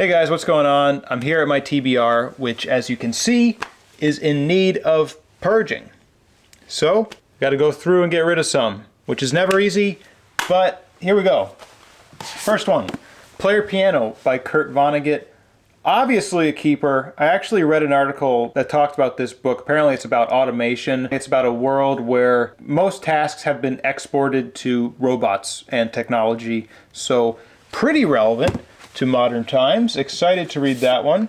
Hey guys, what's going on? I'm here at my TBR, which as you can see, is in need of purging. So, got to go through and get rid of some, which is never easy, but here we go. First one, Player Piano by Kurt Vonnegut. Obviously a keeper. I actually read an article that talked about this book. Apparently it's about automation. It's about a world where most tasks have been exported to robots and technology. So pretty relevant to modern times. Excited to read that one.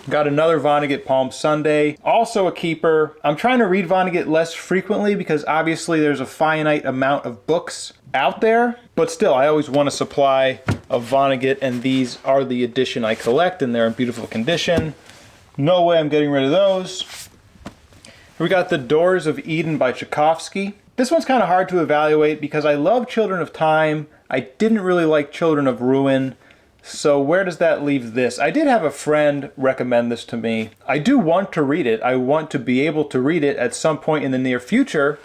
Got another Vonnegut, Palm Sunday. Also a keeper. I'm trying to read Vonnegut less frequently because obviously there's a finite amount of books out there, but still I always want a supply of Vonnegut, and these are the edition I collect and they're in beautiful condition. No way I'm getting rid of those. We got The Doors of Eden by Tchaikovsky. This one's kind of hard to evaluate because I love Children of Time. I didn't really like Children of Ruin. So where does that leave this? I did have a friend recommend this to me. I do want to read it. I want to be able to read it at some point in the near future.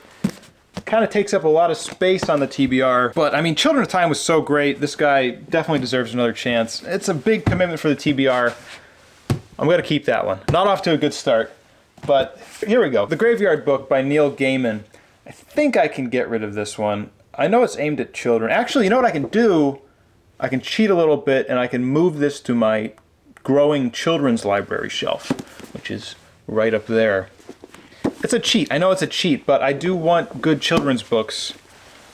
Kind of takes up a lot of space on the TBR. But I mean, Children of Time was so great. This guy definitely deserves another chance. It's a big commitment for the TBR. I'm going to keep that one. Not off to a good start. But here we go. The Graveyard Book by Neil Gaiman. I think I can get rid of this one. I know it's aimed at children. Actually, you know what I can do? I can cheat a little bit and I can move this to my growing children's library shelf, which is right up there. It's a cheat. I know it's a cheat, but I do want good children's books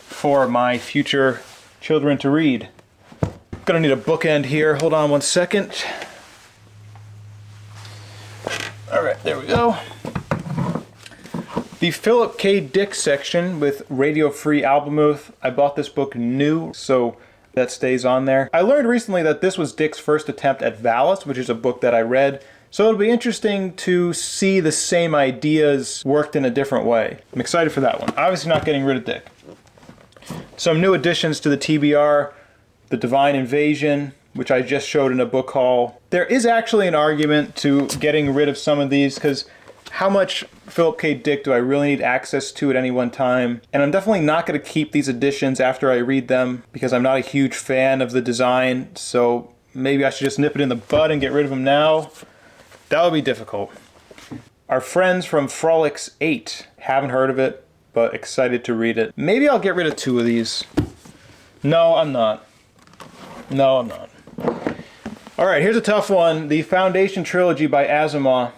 for my future children to read. Gonna need a bookend here. Hold on one second. All right, there we go. The Philip K. Dick section with Radio Free Albemuth. I bought this book new, so that stays on there. I learned recently that this was Dick's first attempt at Valis, which is a book that I read. So it'll be interesting to see the same ideas worked in a different way. I'm excited for that one. Obviously not getting rid of Dick. Some new additions to the TBR, The Divine Invasion, which I just showed in a book haul. There is actually an argument to getting rid of some of these because how much Philip K. Dick do I really need access to at any one time? And I'm definitely not going to keep these editions after I read them because I'm not a huge fan of the design. So maybe I should just nip it in the bud and get rid of them now. That would be difficult. Our friends from Frolics 8. Haven't heard of it, but excited to read it. Maybe I'll get rid of 2 of these. No, I'm not. No, I'm not. All right, here's a tough one. The Foundation Trilogy by Asimov.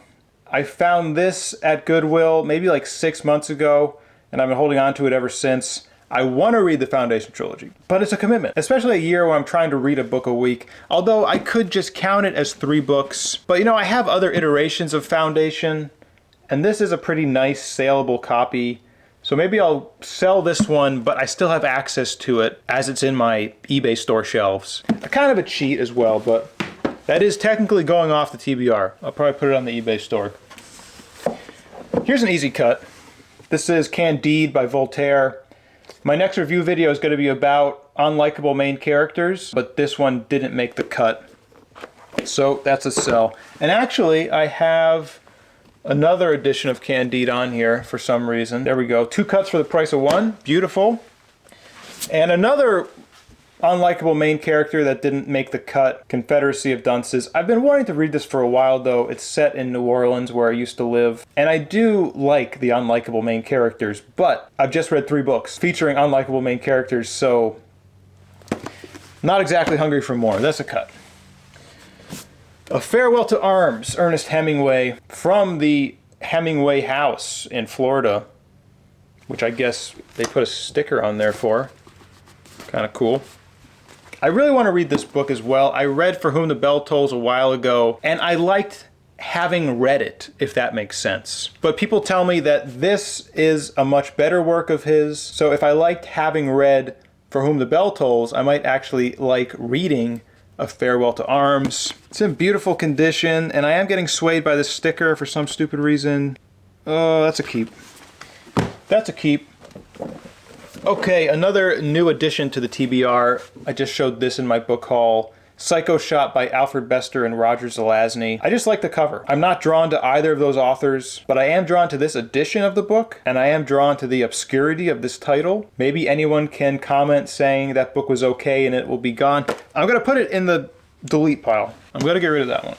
I found this at Goodwill maybe like 6 months ago, and I've been holding on to it ever since. I want to read the Foundation Trilogy, but it's a commitment, especially a year where I'm trying to read a book a week. Although I could just count it as 3 books. But you know, I have other iterations of Foundation, and this is a pretty nice saleable copy. So maybe I'll sell this one, but I still have access to it as it's in my eBay store shelves. Kind of a cheat as well, but that is technically going off the TBR. I'll probably put it on the eBay store. Here's an easy cut. This is Candide by Voltaire. My next review video is going to be about unlikable main characters, but this one didn't make the cut. So that's a sell. And actually, I have another edition of Candide on here for some reason. There we go. 2 cuts for the price of 1. Beautiful. And another unlikable main character that didn't make the cut, Confederacy of Dunces. I've been wanting to read this for a while though. It's set in New Orleans where I used to live. And I do like the unlikable main characters, but I've just read 3 books featuring unlikable main characters, so not exactly hungry for more. That's a cut. A Farewell to Arms, Ernest Hemingway, from the Hemingway house in Florida, which I guess they put a sticker on there for. Kind of cool. I really want to read this book as well. I read For Whom the Bell Tolls a while ago, and I liked having read it, if that makes sense. But people tell me that this is a much better work of his, so if I liked having read For Whom the Bell Tolls, I might actually like reading A Farewell to Arms. It's in beautiful condition, and I am getting swayed by this sticker for some stupid reason. Oh, that's a keep. That's a keep. Okay, another new addition to the TBR. I just showed this in my book haul. Psycho Shot by Alfred Bester and Roger Zelazny. I just like the cover. I'm not drawn to either of those authors, but I am drawn to this edition of the book, and I am drawn to the obscurity of this title. Maybe anyone can comment saying that book was okay and it will be gone. I'm going to put it in the delete pile. I'm going to get rid of that one.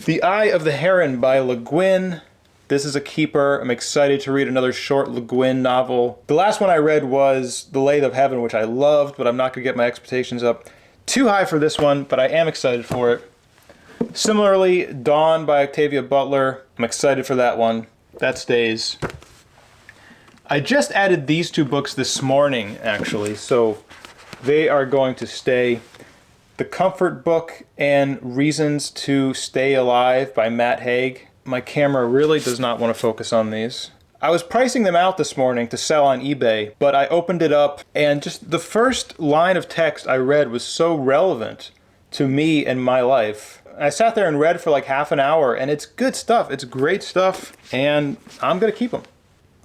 The Eye of the Heron by Le Guin. This is a keeper. I'm excited to read another short Le Guin novel. The last one I read was The Lathe of Heaven, which I loved, but I'm not going to get my expectations up too high for this one, but I am excited for it. Similarly, Dawn by Octavia Butler. I'm excited for that one. That stays. I just added these two books this morning, actually, so they are going to stay. The Comfort Book and Reasons to Stay Alive by Matt Haig. My camera really does not want to focus on these. I was pricing them out this morning to sell on eBay, but I opened it up and just the first line of text I read was so relevant to me and my life. I sat there and read for like half an hour, and it's good stuff. It's great stuff, and I'm going to keep them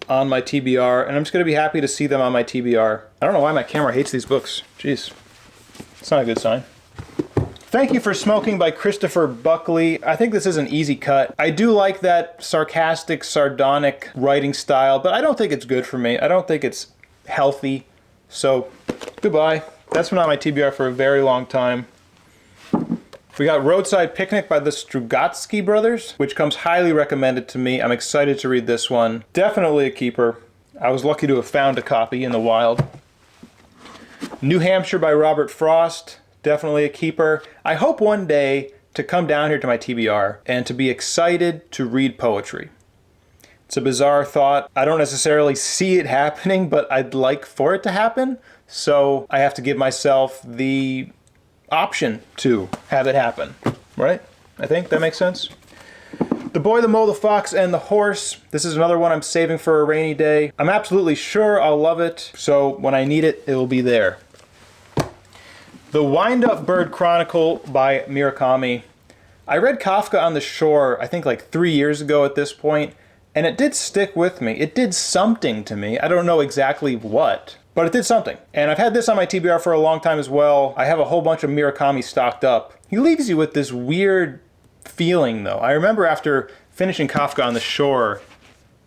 on my TBR, and I'm just going to be happy to see them on my TBR. I don't know why my camera hates these books. Jeez. It's not a good sign. Thank You for Smoking by Christopher Buckley. I think this is an easy cut. I do like that sarcastic, sardonic writing style, but I don't think it's good for me. I don't think it's healthy. So, goodbye. That's been on my TBR for a very long time. We got Roadside Picnic by the Strugatsky brothers, which comes highly recommended to me. I'm excited to read this one. Definitely a keeper. I was lucky to have found a copy in the wild. New Hampshire by Robert Frost. Definitely a keeper. I hope one day to come down here to my TBR and to be excited to read poetry. It's a bizarre thought. I don't necessarily see it happening, but I'd like for it to happen. So I have to give myself the option to have it happen, right? I think that makes sense. The Boy, the Mole, the Fox, and the Horse. This is another one I'm saving for a rainy day. I'm absolutely sure I'll love it. So when I need it, it will be there. The Wind-Up Bird Chronicle by Murakami. I read Kafka on the Shore, I think like 3 years ago at this point, and it did stick with me. It did something to me. I don't know exactly what, but it did something. And I've had this on my TBR for a long time as well. I have a whole bunch of Murakami stocked up. He leaves you with this weird feeling, though. I remember after finishing Kafka on the Shore,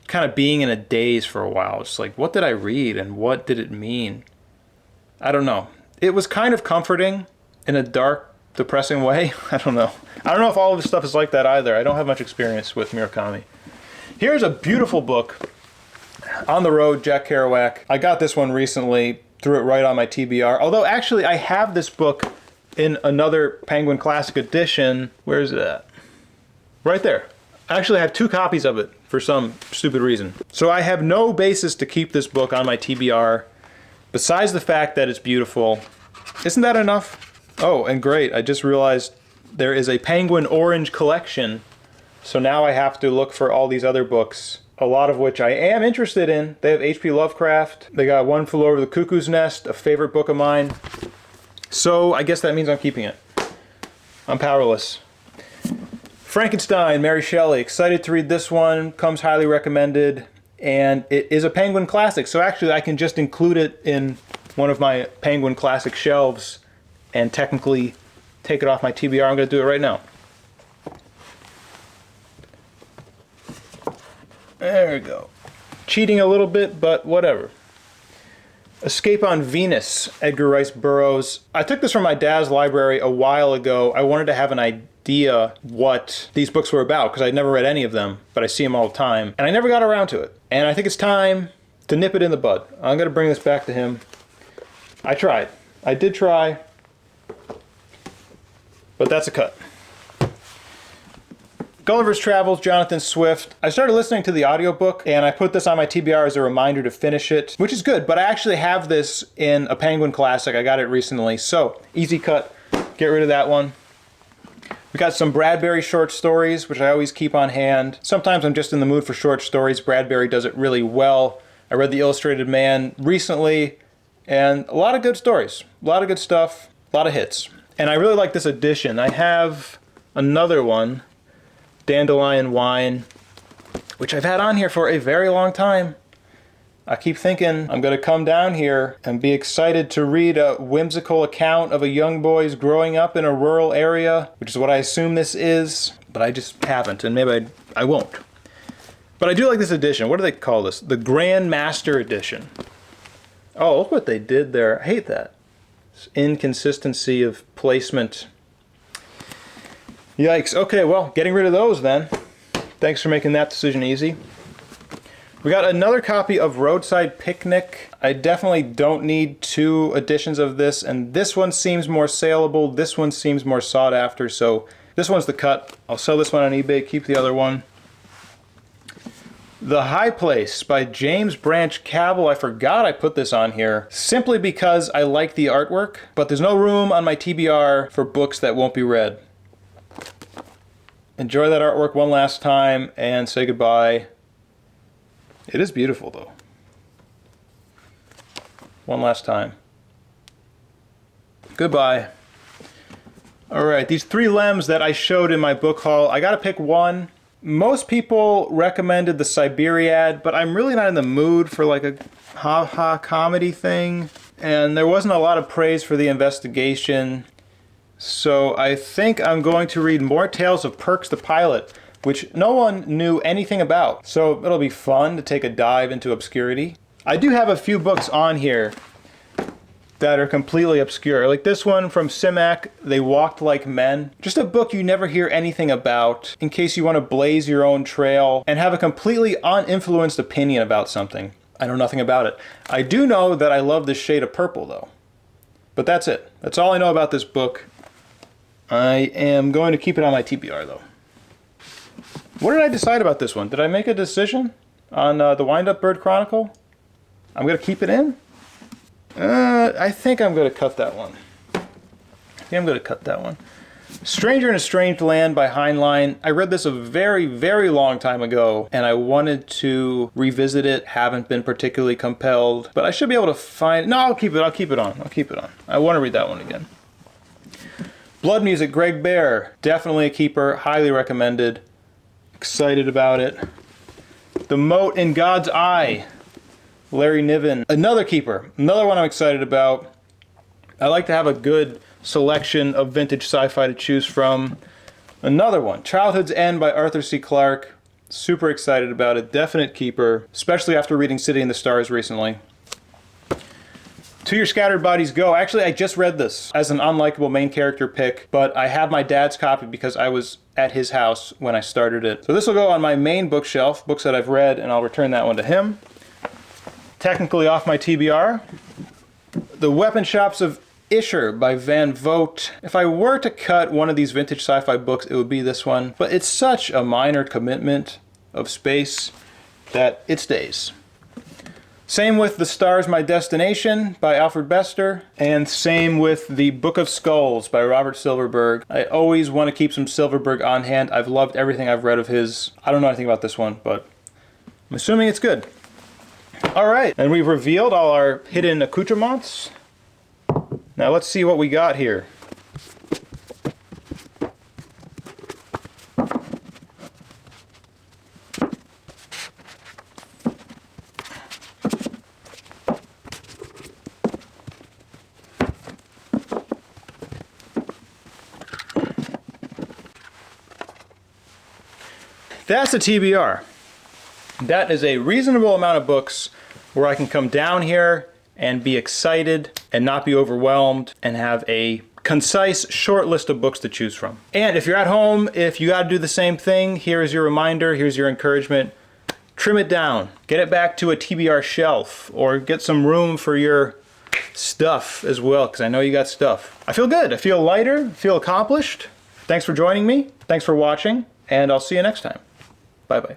kind of being in a daze for a while. Just like, what did I read and what did it mean? I don't know. It was kind of comforting in a dark, depressing way. I don't know. I don't know if all of this stuff is like that either. I don't have much experience with Murakami. Here's a beautiful book. On the Road, Jack Kerouac. I got this one recently, threw it right on my TBR. Although actually I have this book in another Penguin Classic edition. Where is it at? Right there. I actually have 2 copies of it for some stupid reason. So I have no basis to keep this book on my TBR. Besides the fact that it's beautiful. Isn't that enough? Oh, and great, I just realized there is a Penguin Orange collection, so now I have to look for all these other books, a lot of which I am interested in. They have H.P. Lovecraft, they got One Flew Over the Cuckoo's Nest, a favorite book of mine, so I guess that means I'm keeping it. I'm powerless. Frankenstein, Mary Shelley, excited to read this one, comes highly recommended. And it is a Penguin Classic, so actually I can just include it in one of my Penguin Classic shelves and technically take it off my TBR. I'm going to do it right now. There we go. Cheating a little bit, but whatever. Escape on Venus, Edgar Rice Burroughs. I took this from my dad's library a while ago. I wanted to have an idea what these books were about because I'd never read any of them, but I see them all the time, and I never got around to it. And I think it's time to nip it in the bud. I'm going to bring this back to him. I tried. I did try, but that's a cut. Gulliver's Travels, Jonathan Swift. I started listening to the audiobook, and I put this on my TBR as a reminder to finish it, which is good, but I actually have this in a Penguin Classic. I got it recently, so easy cut. Get rid of that one. We got some Bradbury short stories, which I always keep on hand. Sometimes I'm just in the mood for short stories. Bradbury does it really well. I read The Illustrated Man recently, and a lot of good stories. A lot of good stuff, a lot of hits. And I really like this edition. I have another one, Dandelion Wine, which I've had on here for a very long time. I keep thinking I'm going to come down here and be excited to read a whimsical account of a young boy's growing up in a rural area, which is what I assume this is, but I just haven't, and maybe I won't. But I do like this edition. What do they call this? The Grand Master Edition. Oh, look what they did there. I hate that. This inconsistency of placement. Yikes. Okay, well, getting rid of those then. Thanks for making that decision easy. We got another copy of Roadside Picnic. I definitely don't need 2 editions of this, and this one seems more saleable. This one seems more sought after, so this one's the cut. I'll sell this one on eBay, keep the other one. The High Place by James Branch Cabell. I forgot I put this on here simply because I like the artwork, but there's no room on my TBR for books that won't be read. Enjoy that artwork one last time and say goodbye. It is beautiful though. One last time. Goodbye. Alright, these 3 lems that I showed in my book haul, I gotta pick one. Most people recommended the Siberiad, but I'm really not in the mood for like a ha-ha comedy thing. And there wasn't a lot of praise for the investigation. So I think I'm going to read More Tales of Perks the Pilot, which no one knew anything about. So it'll be fun to take a dive into obscurity. I do have a few books on here that are completely obscure. Like this one from Simak, They Walked Like Men. Just a book you never hear anything about in case you want to blaze your own trail and have a completely uninfluenced opinion about something. I know nothing about it. I do know that I love this shade of purple though. But that's it. That's all I know about this book. I am going to keep it on my TBR though. What did I decide about this one? Did I make a decision on the Wind-Up Bird Chronicle? I'm going to keep it in? I think I'm going to cut that one. Stranger in a Strange Land by Heinlein. I read this a very, very long time ago, and I wanted to revisit it. Haven't been particularly compelled, but I should be able to find... No, I'll keep it on. I want to read that one again. Blood Music, Greg Bear. Definitely a keeper. Highly recommended. Excited about it. The Moat in God's Eye. Larry Niven. Another keeper. Another one I'm excited about. I like to have a good selection of vintage sci-fi to choose from. Another one. Childhood's End by Arthur C. Clarke. Super excited about it. Definite keeper. Especially after reading City in the Stars recently. To Your Scattered Bodies Go. Actually, I just read this as an unlikable main character pick, but I have my dad's copy because I was at his house when I started it. So this will go on my main bookshelf, books that I've read, and I'll return that one to him. Technically off my TBR. The Weapon Shops of Isher by Van Vogt. If I were to cut one of these vintage sci-fi books, it would be this one, but it's such a minor commitment of space that it stays. Same with The Star's My Destination by Alfred Bester, and same with The Book of Skulls by Robert Silverberg. I always want to keep some Silverberg on hand. I've loved everything I've read of his. I don't know anything about this one, but I'm assuming it's good. Alright, and we've revealed all our hidden accoutrements. Now let's see what we got here. That's a TBR. That is a reasonable amount of books where I can come down here and be excited and not be overwhelmed and have a concise, short list of books to choose from. And if you're at home, if you gotta do the same thing, here is your reminder, here's your encouragement. Trim it down. Get it back to a TBR shelf or get some room for your stuff as well, because I know you got stuff. I feel good. I feel lighter, feel accomplished. Thanks for joining me. Thanks for watching, and I'll see you next time. Bye-bye.